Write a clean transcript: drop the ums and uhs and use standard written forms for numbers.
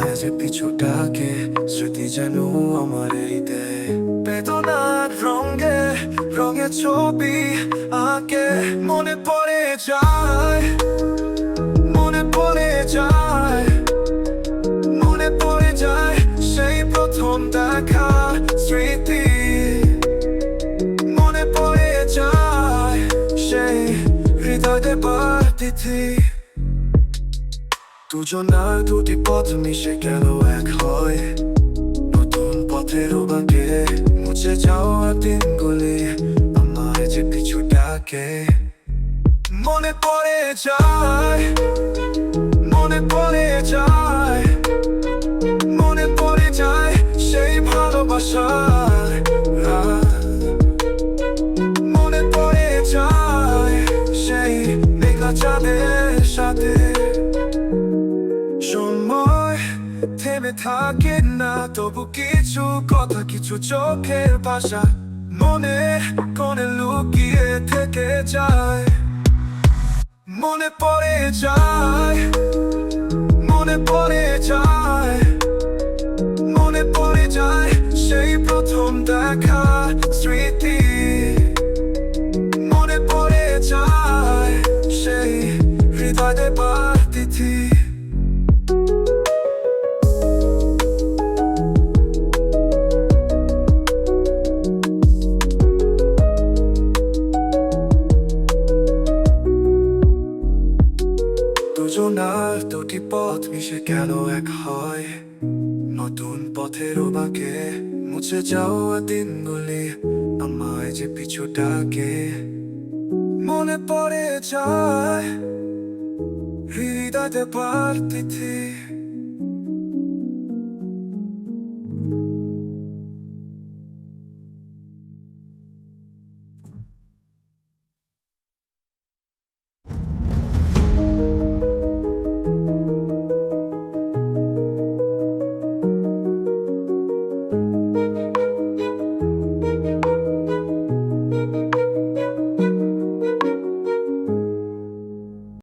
আমায় যে পিছু ডাকে, স্মৃতি যেন আমার হৃদয়ে বেদনার রঙে রঙে ছবি আঁকে। মনে পড়ে যায়, মনে পড়ে যায়, মনে পড়ে যায় সেই প্রথম দেখা স্মৃতি। মনে পড়ে যায় সেই হৃদয় দেবার তিথি। দুজনার দুটি পথ মিশে গেল এক হয়, নতুন পথের বাঁকে মুছে যাওয়া দিনগুলি আমায় যে পিছু ডাকে। মনে পড়ে যায়, মনে পড়ে যায়, মনে পড়ে যায় সেই ভালোবাসার রাত। মনে পড়ে যায় সেই মেঘলা চাঁদের সাথে। সময় থেমে থাকে না, তবু কিছু কথা, কিছু চোখের ভাষা মনে কোণে লুকিয়ে থেকে যায়। মনে পড়ে যায়, মনে পড়ে যায়, মনে পড়ে যায় সেই প্রথম দেখা স্মৃতি। মনে পড়ে যায় সেই হৃদয় দেবার তিথি। দুজনার দুটি পথ মিশে গেল এক হয়, নতুন পথের বাঁকে মুছে যাওয়া দিনগুলি আমায় যে পিছু ডাকে। মনে পড়ে যায় হৃদয় দেবার তিথি।